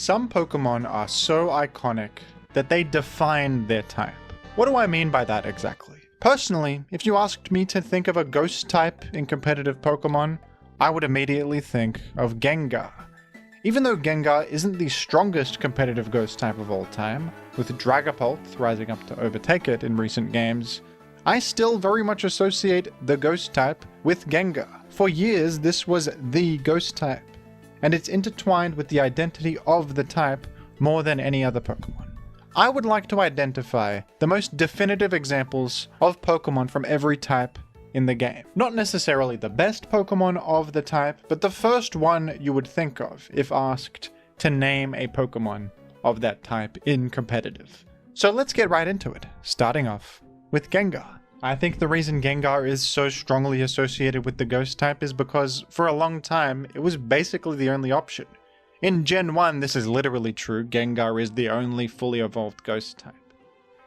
Some Pokemon are so iconic that they define their type. What do I mean by that exactly? Personally, if you asked me to think of a ghost type in competitive Pokemon, I would immediately think of Gengar. Even though Gengar isn't the strongest competitive ghost type of all time, with Dragapult rising up to overtake it in recent games, I still very much associate the ghost type with Gengar. For years, this was the ghost type, and it's intertwined with the identity of the type more than any other Pokemon. I would like to identify the most definitive examples of Pokemon from every type in the game. Not necessarily the best Pokemon of the type, but the first one you would think of if asked to name a Pokemon of that type in competitive. So let's get right into it, starting off with Gengar. I think the reason Gengar is so strongly associated with the ghost type is because for a long time it was basically the only option. In Gen 1, this is literally true, Gengar is the only fully evolved ghost type.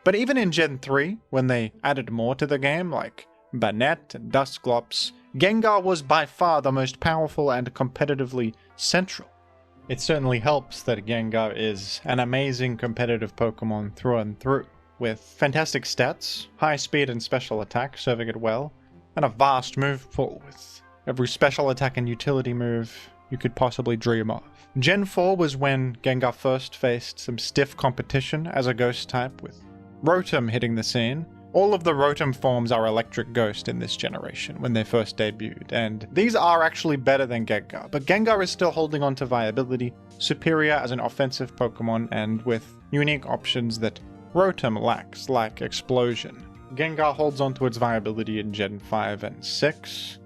But even in Gen 3, when they added more to the game, like Banette and Dusclops, Gengar was by far the most powerful and competitively central. It certainly helps that Gengar is an amazing competitive Pokemon through and through, with fantastic stats, high speed and special attack serving it well, and a vast move pool with every special attack and utility move you could possibly dream of. Gen 4 was when Gengar first faced some stiff competition as a ghost type, with Rotom hitting the scene. All of the Rotom forms are Electric Ghost in this generation when they first debuted, and these are actually better than Gengar, but Gengar is still holding on to viability, superior as an offensive Pokemon and with unique options that Rotom lacks, like Explosion. Gengar holds on to its viability in Gen 5 and 6,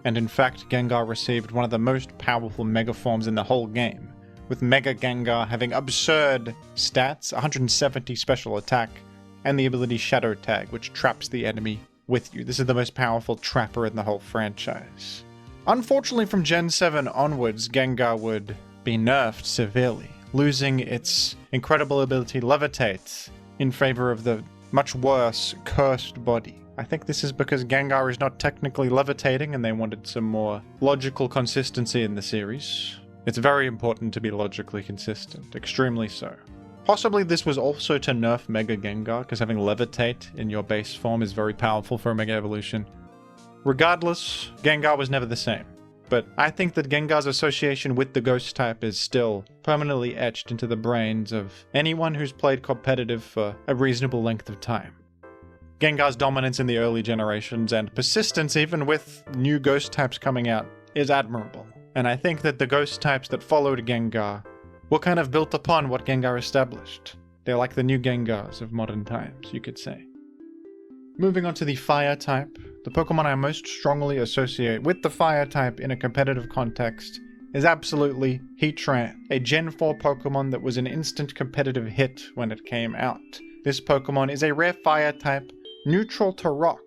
and in fact Gengar received one of the most powerful Mega forms in the whole game, with Mega Gengar having absurd stats, 170 special attack, and the ability Shadow Tag, which traps the enemy with you. This is the most powerful trapper in the whole franchise. Unfortunately, from Gen 7 onwards, Gengar would be nerfed severely, losing its incredible ability Levitate in favor of the much worse Cursed Body. I think this is because Gengar is not technically levitating and they wanted some more logical consistency in the series. It's very important to be logically consistent, extremely so. Possibly this was also to nerf Mega Gengar, because having Levitate in your base form is very powerful for a Mega Evolution. Regardless, Gengar was never the same. But I think that Gengar's association with the ghost type is still permanently etched into the brains of anyone who's played competitive for a reasonable length of time. Gengar's dominance in the early generations and persistence even with new ghost types coming out is admirable. And I think that the ghost types that followed Gengar were kind of built upon what Gengar established. They're like the new Gengars of modern times, you could say. Moving on to the fire type, the Pokemon I most strongly associate with the fire type in a competitive context is absolutely Heatran, a Gen 4 Pokemon that was an instant competitive hit when it came out. This Pokemon is a rare fire type, neutral to rock,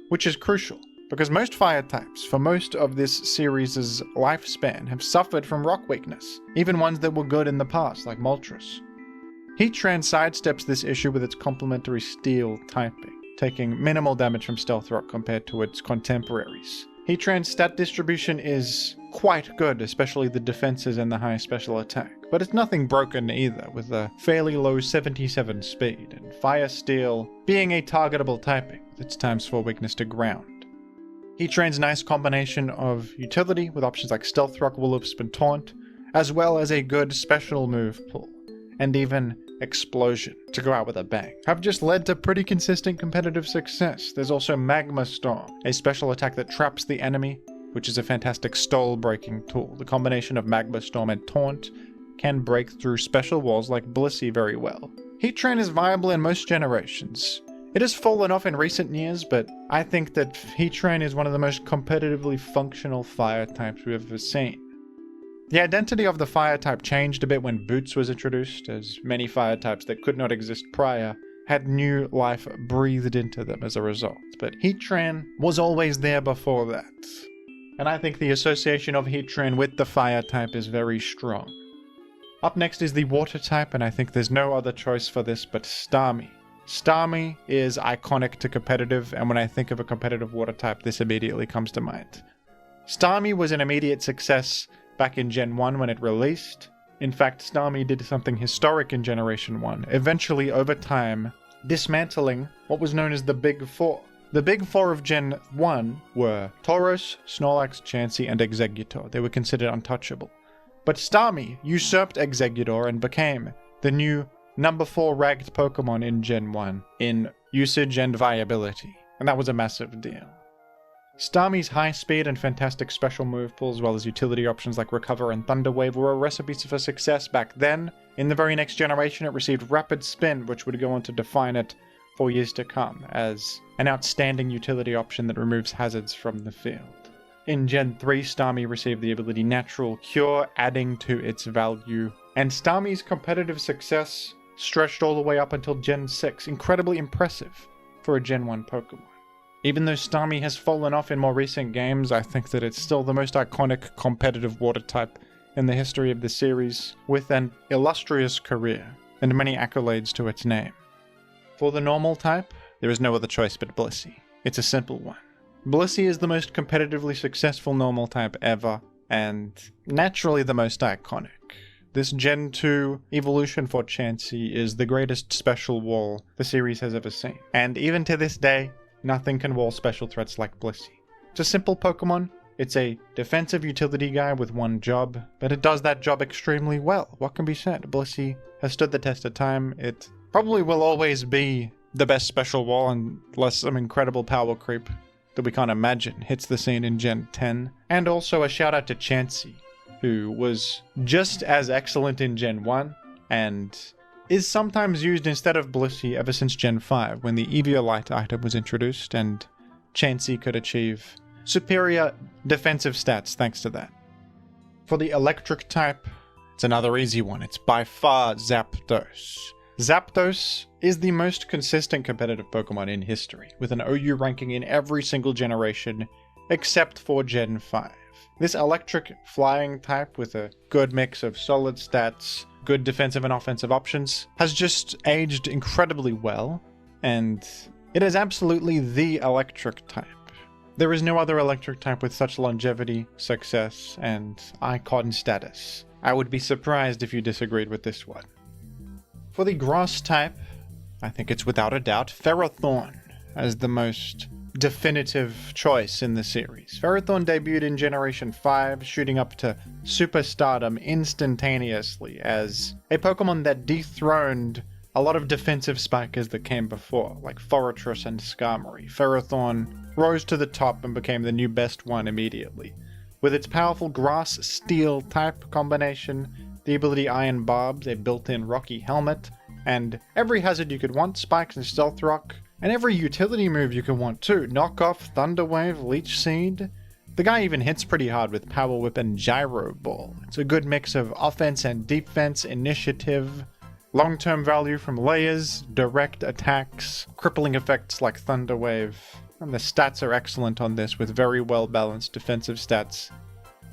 which is crucial, because most fire types, for most of this series' lifespan, have suffered from rock weakness, even ones that were good in the past, like Moltres. Heatran sidesteps this issue with its complementary steel typing, taking minimal damage from Stealth Rock compared to its contemporaries. Heatran's stat distribution is quite good, especially the defenses and the high special attack, but it's nothing broken either, with a fairly low 77 speed, and Fire Steel being a targetable typing, with its ×4 weakness to ground. Heatran's nice combination of utility with options like Stealth Rock, Will-O-Wisp, and Taunt, as well as a good special move pool, and even Explosion to go out with a bang, have just led to pretty consistent competitive success. There's also Magma Storm, a special attack that traps the enemy, which is a fantastic stall-breaking tool. The combination of Magma Storm and Taunt can break through special walls like Blissey very well. Heatran is viable in most generations. It has fallen off in recent years, but I think that Heatran is one of the most competitively functional fire types we've ever seen. The identity of the fire type changed a bit when Boots was introduced, as many fire types that could not exist prior had new life breathed into them as a result, but Heatran was always there before that. And I think the association of Heatran with the fire type is very strong. Up next is the water type, and I think there's no other choice for this but Starmie. Starmie is iconic to competitive, and when I think of a competitive water type, this immediately comes to mind. Starmie was an immediate success back in Gen 1 when it released, In fact, Starmie did something historic in Generation 1, eventually over time dismantling what was known as the Big Four. The Big Four of Gen 1 were Tauros, Snorlax, Chansey, and Exeggutor. They were considered untouchable. But Starmie usurped Exeggutor and became the new number 4 ranked Pokemon in Gen 1 in usage and viability, and that was a massive deal. Starmie's high speed and fantastic special move pool, as well as utility options like Recover and Thunder Wave, were a recipe for success back then. In the very next generation, it received Rapid Spin, which would go on to define it for years to come as an outstanding utility option that removes hazards from the field. In Gen 3, Starmie received the ability Natural Cure, adding to its value, and Starmie's competitive success stretched all the way up until Gen 6, incredibly impressive for a Gen 1 Pokemon. Even though Starmie has fallen off in more recent games, I think that it's still the most iconic competitive water type in the history of the series, with an illustrious career and many accolades to its name. For the normal type, there is no other choice but Blissey. It's a simple one. Blissey is the most competitively successful normal type ever, and naturally the most iconic. This Gen 2 evolution for Chansey is the greatest special wall the series has ever seen. And even to this day, nothing can wall special threats like Blissey. It's a simple Pokemon. It's a defensive utility guy with one job, but it does that job extremely well. What can be said? Blissey has stood the test of time. It probably will always be the best special wall unless some incredible power creep that we can't imagine hits the scene in Gen 10. And also a shout out to Chansey, who was just as excellent in Gen 1 and is sometimes used instead of Blissey ever since Gen 5 when the Eviolite item was introduced and Chansey could achieve superior defensive stats thanks to that. For the electric type, it's another easy one. It's by far Zapdos. Zapdos is the most consistent competitive Pokemon in history, with an OU ranking in every single generation except for Gen 5. This electric flying type with a good mix of solid stats, good defensive and offensive options, has just aged incredibly well, and it is absolutely the electric type. There is no other electric type with such longevity, success, and icon status. I would be surprised if you disagreed with this one. For the grass type, I think it's without a doubt Ferrothorn as the most definitive choice in the series. Ferrothorn debuted in Generation 5, shooting up to superstardom instantaneously as a Pokemon that dethroned a lot of defensive spikers that came before, like Forretress and Skarmory. Ferrothorn rose to the top and became the new best one immediately. With its powerful grass-steel type combination, the ability Iron Barbs, a built-in rocky helmet, and every hazard you could want, Spikes and Stealth Rock, and every utility move you can want too, Knock Off, Thunder Wave, Leech Seed. The guy even hits pretty hard with Power Whip and Gyro Ball. It's a good mix of offense and defense, initiative, long-term value from layers, direct attacks, crippling effects like Thunder Wave, and the stats are excellent on this with very well-balanced defensive stats.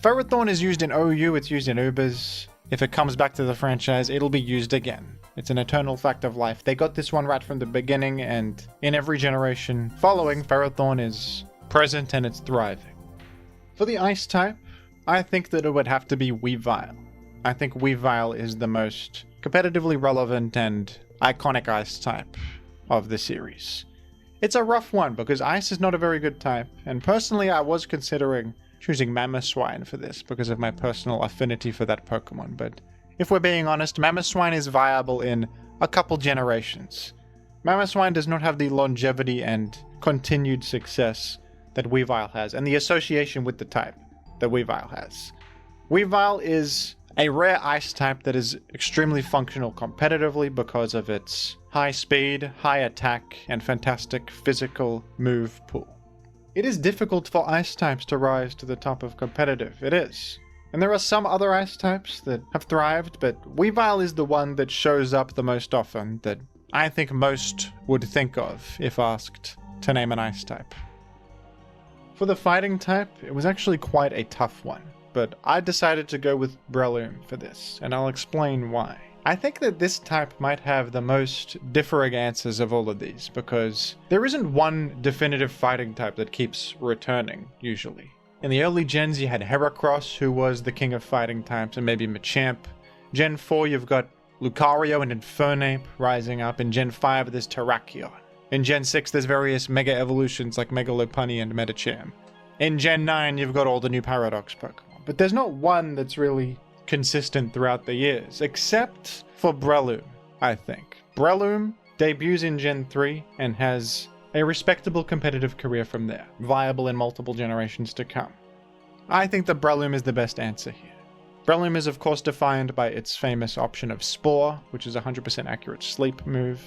Ferrothorn is used in OU, it's used in Ubers. If it comes back to the franchise, it'll be used again. It's an eternal fact of life. They got this one right from the beginning, and in every generation following, Ferrothorn is present and it's thriving. For the ice type, I think that it would have to be Weavile. I think Weavile is the most competitively relevant and iconic ice type of the series. It's a rough one because ice is not a very good type, and personally I was considering choosing Mamoswine for this because of my personal affinity for that Pokemon, but if we're being honest, Mamoswine is viable in a couple generations. Mamoswine does not have the longevity and continued success that Weavile has, and the association with the type that Weavile has. Weavile is a rare ice type that is extremely functional competitively because of its high speed, high attack, and fantastic physical move pool. It is difficult for ice types to rise to the top of competitive, it is. And there are some other ice types that have thrived, but Weavile is the one that shows up the most often, that I think most would think of if asked to name an ice type. For the fighting type, it was actually quite a tough one, but I decided to go with Breloom for this, and I'll explain why. I think that this type might have the most differing answers of all of these, because there isn't one definitive fighting type that keeps returning, usually. In the early gens, you had Heracross, who was the king of fighting types, and maybe Machamp. Gen 4, you've got Lucario and Infernape rising up. In Gen 5, there's Terrakion. In Gen 6, there's various Mega Evolutions like Mega Lopunny and Medicham. In Gen 9, you've got all the new Paradox Pokemon. But there's not one that's really consistent throughout the years, except for Breloom, I think. Breloom debuts in Gen 3 and has a respectable competitive career from there, viable in multiple generations to come. I think that Breloom is the best answer here. Breloom is of course defined by its famous option of Spore, which is a 100% accurate sleep move,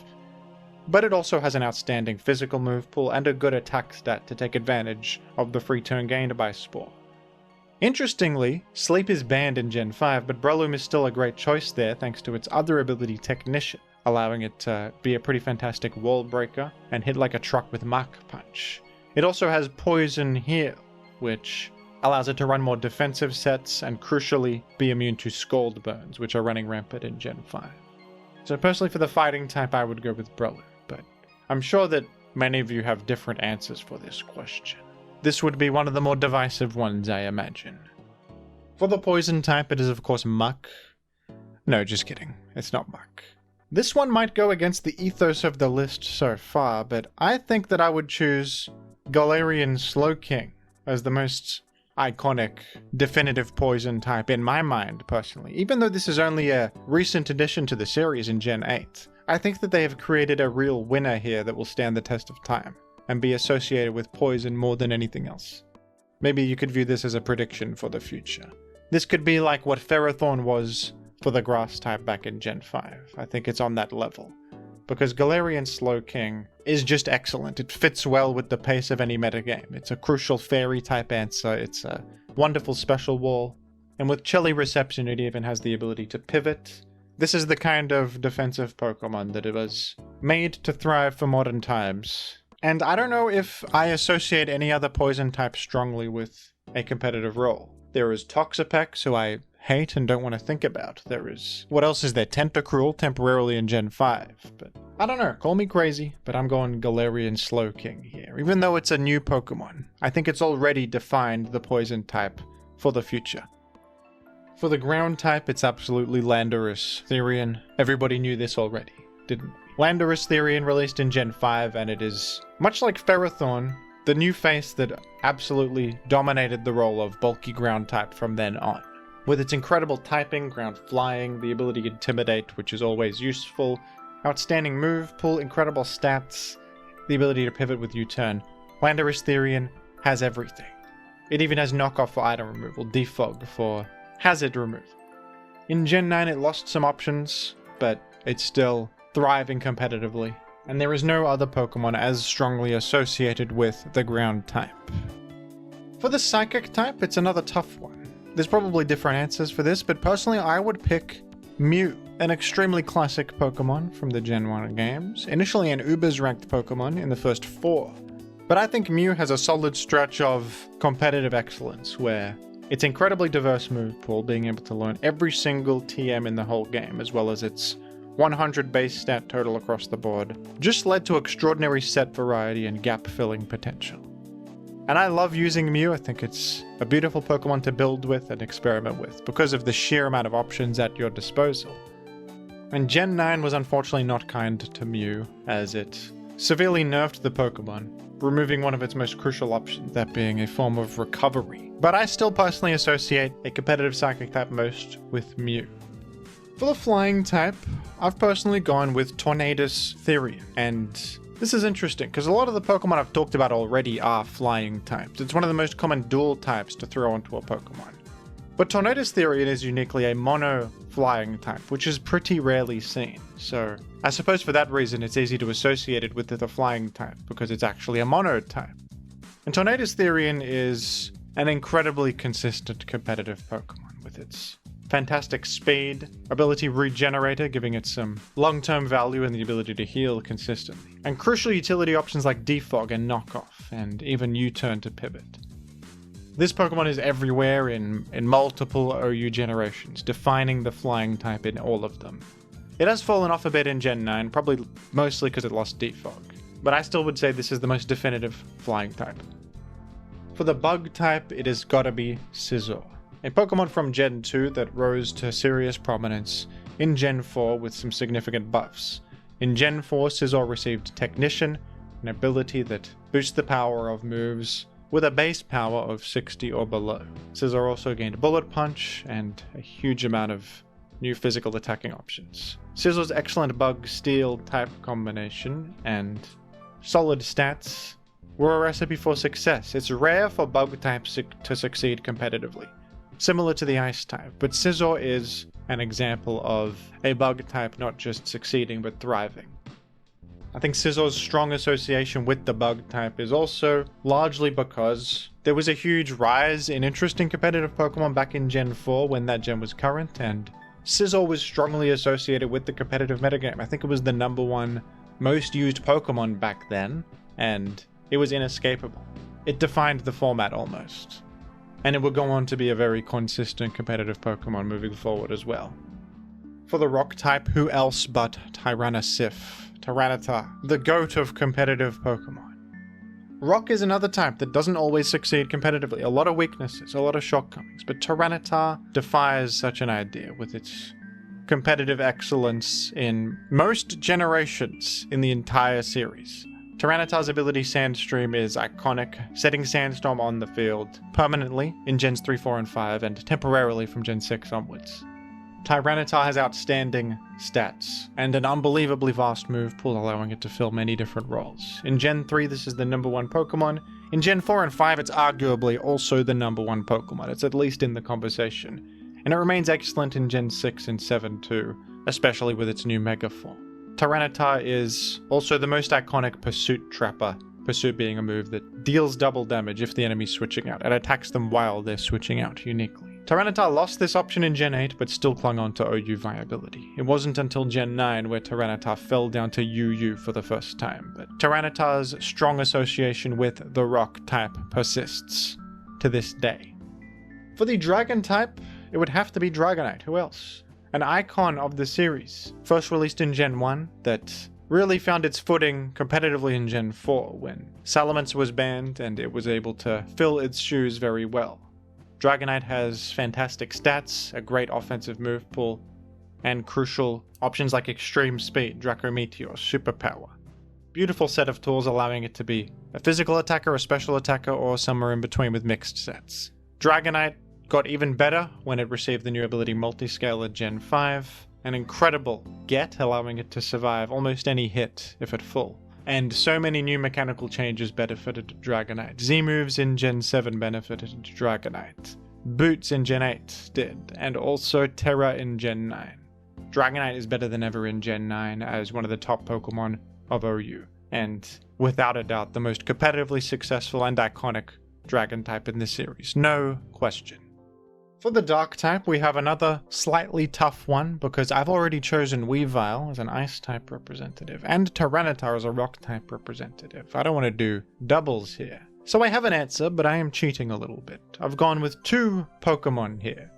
but it also has an outstanding physical move pool and a good attack stat to take advantage of the free turn gained by Spore. Interestingly, Sleep is banned in Gen 5, but Breloom is still a great choice there thanks to its other ability, Technician, allowing it to be a pretty fantastic wall breaker and hit like a truck with Mach Punch. It also has Poison Heal, which allows it to run more defensive sets and crucially be immune to Scald Burns, which are running rampant in Gen 5. So personally for the fighting type I would go with Breloom, but I'm sure that many of you have different answers for this question. This would be one of the more divisive ones, I imagine. For the poison type, it is of course Muck. No, just kidding. It's not Muck. This one might go against the ethos of the list so far, but I think that I would choose Galarian Slowking as the most iconic, definitive poison type in my mind, personally. Even though this is only a recent addition to the series in Gen 8, I think that they have created a real winner here that will stand the test of time and be associated with poison more than anything else. Maybe you could view this as a prediction for the future. This could be like what Ferrothorn was for the grass type back in Gen 5. I think it's on that level. Because Galarian Slowking is just excellent. It fits well with the pace of any metagame. It's a crucial fairy type answer, it's a wonderful special wall, and with Chilly Reception it even has the ability to pivot. This is the kind of defensive Pokemon that it was made to thrive for modern times. And I don't know if I associate any other poison type strongly with a competitive role. There is Toxapex, who I hate and don't want to think about. There is... what else is there? Tentacruel, temporarily in Gen 5. But I don't know, call me crazy, but I'm going Galarian Slowking here. Even though it's a new Pokemon, I think it's already defined the poison type for the future. For the ground type, it's absolutely Landorus Therian. Everybody knew this already, didn't we? Landorus Therian released in Gen 5, and it is, much like Ferrothorn, the new face that absolutely dominated the role of bulky ground type from then on. With its incredible typing, ground flying, the ability to intimidate, which is always useful, outstanding move pool, incredible stats, the ability to pivot with U-turn, Landorus Therian has everything. It even has knockoff for item removal, defog for hazard removal. In Gen 9 it lost some options, but it's still thriving competitively, and there is no other Pokemon as strongly associated with the ground type. For the Psychic type, it's another tough one. There's probably different answers for this, but personally I would pick Mew, an extremely classic Pokemon from the Gen 1 games, initially an Ubers ranked Pokemon in the first 4. But I think Mew has a solid stretch of competitive excellence where its incredibly diverse move pool, being able to learn every single TM in the whole game, as well as its 100 base stat total across the board, just led to extraordinary set variety and gap-filling potential. And I love using Mew. I think it's a beautiful Pokemon to build with and experiment with because of the sheer amount of options at your disposal. And Gen 9 was unfortunately not kind to Mew, as it severely nerfed the Pokemon, removing one of its most crucial options, that being a form of recovery. But I still personally associate a competitive Psychic type most with Mew. For the flying type, I've personally gone with Tornadus Therian, and this is interesting because a lot of the Pokemon I've talked about already are flying types. It's one of the most common dual types to throw onto a Pokemon. But Tornadus Therian is uniquely a mono flying type, which is pretty rarely seen. So I suppose for that reason it's easy to associate it with the flying type because it's actually a mono type. And Tornadus Therian is an incredibly consistent competitive Pokemon with its fantastic speed, ability regenerator, giving it some long-term value and the ability to heal consistently, and crucial utility options like defog and knockoff, and even U-turn to pivot. This Pokemon is everywhere in multiple OU generations, defining the flying type in all of them. It has fallen off a bit in Gen 9, probably mostly because it lost defog, but I still would say this is the most definitive flying type. For the bug type, it has gotta be Scizor. a Pokemon from Gen 2 that rose to serious prominence in Gen 4 with some significant buffs. In Gen 4, Scizor received Technician, an ability that boosts the power of moves with a base power of 60 or below. Scizor also gained Bullet Punch and a huge amount of new physical attacking options. Scizor's excellent Bug-Steel type combination and solid stats were a recipe for success. It's rare for bug types to succeed competitively, similar to the ice type, but Scizor is an example of a bug type not just succeeding but thriving. I think Scizor's strong association with the bug type is also largely because there was a huge rise in interest in competitive Pokemon back in Gen 4 when that gen was current, and Scizor was strongly associated with the competitive metagame. I think it was the #1 most used Pokemon back then, and it was inescapable. It defined the format almost. And it would go on to be a very consistent competitive Pokemon moving forward as well. For the rock type, who else but Tyranitar, the GOAT of competitive Pokemon. Rock is another type that doesn't always succeed competitively. A lot of weaknesses, a lot of shortcomings, but Tyranitar defies such an idea with its competitive excellence in most generations in the entire series. Tyranitar's ability Sandstream is iconic, setting Sandstorm on the field permanently in Gens 3, 4, and 5, and temporarily from Gen 6 onwards. Tyranitar has outstanding stats, and an unbelievably vast move pool allowing it to fill many different roles. In Gen 3 this is the #1 Pokemon, in Gen 4 and 5 it's arguably also the #1 Pokemon, it's at least in the conversation, and it remains excellent in Gen 6 and 7 too, especially with its new Mega form. Tyranitar is also the most iconic Pursuit Trapper, Pursuit being a move that deals double damage if the enemy's switching out, and attacks them while they're switching out uniquely. Tyranitar lost this option in Gen 8, but still clung on to OU viability. It wasn't until Gen 9 where Tyranitar fell down to UU for the first time, but Tyranitar's strong association with the rock type persists to this day. For the dragon type, it would have to be Dragonite. Who else? An icon of the series, first released in Gen 1, that really found its footing competitively in Gen 4 when Salamence was banned and it was able to fill its shoes very well. Dragonite has fantastic stats, a great offensive move pool, and crucial options like Extreme Speed, Draco Meteor, Superpower. Beautiful set of tools allowing it to be a physical attacker, a special attacker, or somewhere in between with mixed sets. Dragonite got even better when it received the new ability Multiscale at Gen 5, an incredible get allowing it to survive almost any hit if at full. And so many new mechanical changes benefited Dragonite. Z-moves in Gen 7 benefited Dragonite. Boots in Gen 8 did, and also Terra in Gen 9. Dragonite is better than ever in Gen 9 as one of the top Pokemon of OU, and without a doubt the most competitively successful and iconic dragon type in this series, no question. For the dark type, we have another slightly tough one because I've already chosen Weavile as an ice type representative and Tyranitar as a rock type representative. I don't want to do doubles here. So I have an answer, but I am cheating a little bit. I've gone with two Pokemon here,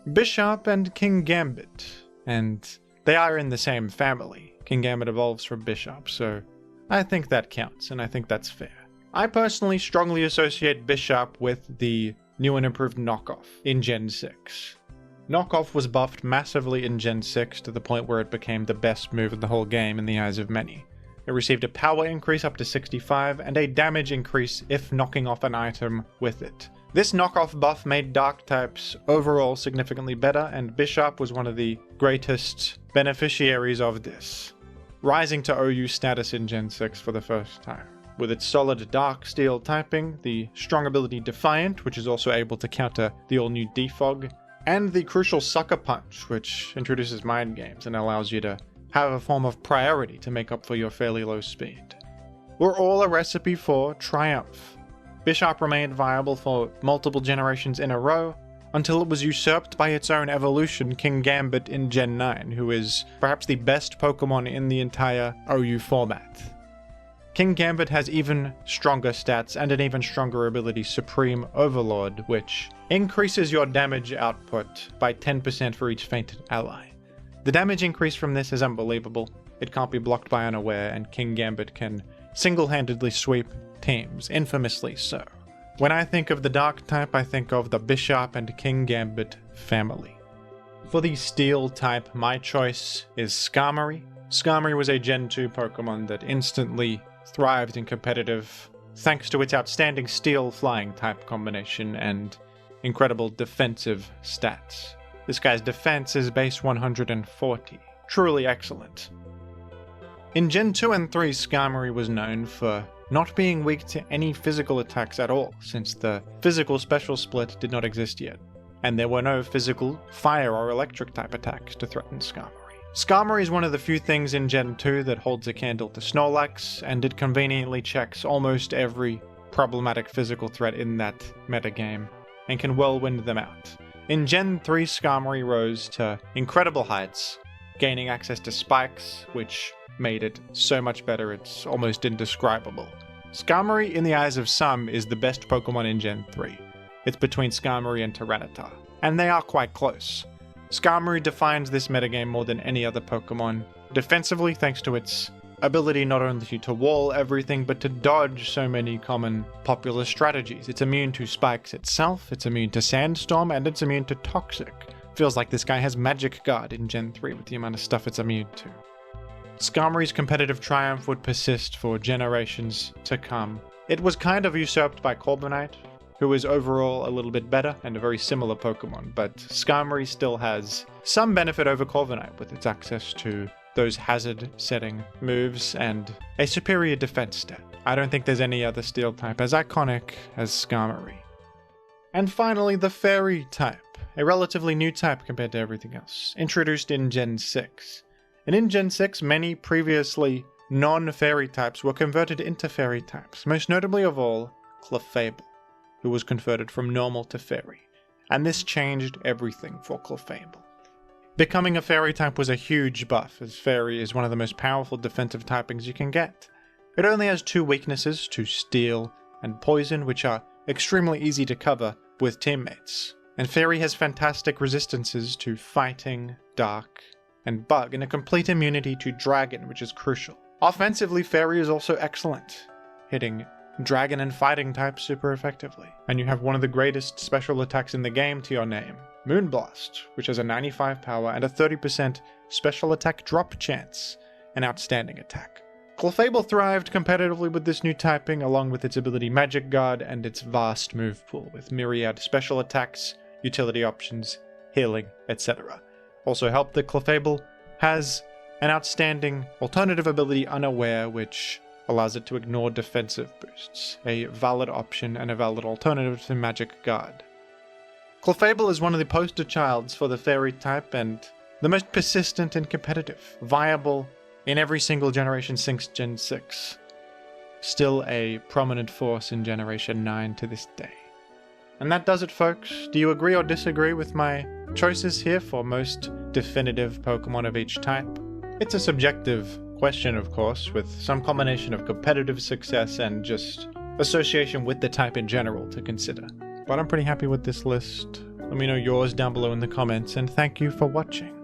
Bisharp and Kingambit, and they are in the same family. Kingambit evolves from Bisharp, so I think that counts, and I think that's fair. I personally strongly associate Bisharp with the new and improved Knockoff in Gen 6. Knockoff was buffed massively in Gen 6 to the point where it became the best move in the whole game in the eyes of many. It received a power increase up to 65 and a damage increase if knocking off an item with it. This knockoff buff made dark types overall significantly better, and Bisharp was one of the greatest beneficiaries of this, rising to OU status in Gen 6 for the first time. With its solid Dark Steel typing, the strong ability Defiant, which is also able to counter the all-new Defog, and the crucial Sucker Punch, which introduces mind games and allows you to have a form of priority to make up for your fairly low speed, were all a recipe for triumph. Bisharp remained viable for multiple generations in a row, until it was usurped by its own evolution, Kingambit in Gen 9, who is perhaps the best Pokemon in the entire OU format. Kingambit has even stronger stats and an even stronger ability, Supreme Overlord, which increases your damage output by 10% for each fainted ally. The damage increase from this is unbelievable. It can't be blocked by Unaware, and Kingambit can single-handedly sweep teams, infamously so. When I think of the Dark type, I think of the Bishop and King Gambit family. For the Steel type, my choice is Skarmory. Skarmory was a Gen 2 Pokemon that instantly thrived in competitive thanks to its outstanding Steel Flying type combination and incredible defensive stats. This guy's defense is base 140. Truly excellent. In Gen 2 and 3, Skarmory was known for not being weak to any physical attacks at all, since the physical special split did not exist yet, and there were no physical fire or electric type attacks to threaten Skarmory. Skarmory is one of the few things in Gen 2 that holds a candle to Snorlax, and it conveniently checks almost every problematic physical threat in that metagame, and can well win them out. In Gen 3, Skarmory rose to incredible heights, gaining access to spikes, which made it so much better it's almost indescribable. Skarmory, in the eyes of some, is the best Pokemon in Gen 3. It's between Skarmory and Tyranitar, and they are quite close. Skarmory defines this metagame more than any other Pokemon, defensively thanks to its ability not only to wall everything, but to dodge so many common popular strategies. It's immune to spikes itself, it's immune to Sandstorm, and it's immune to Toxic. Feels like this guy has Magic Guard in Gen 3 with the amount of stuff it's immune to. Skarmory's competitive triumph would persist for generations to come. It was kind of usurped by Corviknight, who is overall a little bit better and a very similar Pokemon, but Skarmory still has some benefit over Corviknight with its access to those hazard-setting moves and a superior defense stat. I don't think there's any other Steel type as iconic as Skarmory. And finally, the Fairy type, a relatively new type compared to everything else, introduced in Gen 6. And in Gen 6, many previously non-Fairy types were converted into Fairy types, most notably of all, Clefable, who was converted from normal to Fairy. And this changed everything for Clefable. Becoming a Fairy type was a huge buff, as Fairy is one of the most powerful defensive typings you can get. It only has two weaknesses, to Steel and Poison, which are extremely easy to cover with teammates. And Fairy has fantastic resistances to Fighting, Dark, and Bug, and a complete immunity to Dragon, which is crucial. Offensively, Fairy is also excellent, hitting Dragon and Fighting types super effectively. And you have one of the greatest special attacks in the game to your name, Moonblast, which has a 95 power and a 30% special attack drop chance, an outstanding attack. Clefable thrived competitively with this new typing, along with its ability Magic Guard and its vast move pool, with myriad special attacks, utility options, healing, etc. Also helped that Clefable has an outstanding alternative ability Unaware, which allows it to ignore defensive boosts, a valid option and a valid alternative to Magic Guard. Clefable is one of the poster childs for the Fairy type and the most persistent and competitive, viable in every single generation since Gen 6. Still a prominent force in Generation 9 to this day. And that does it, folks. Do you agree or disagree with my choices here for most definitive Pokemon of each type? It's a subjective question, of course, with some combination of competitive success and just association with the type in general to consider. But I'm pretty happy with this list. Let me know yours down below in the comments, and thank you for watching.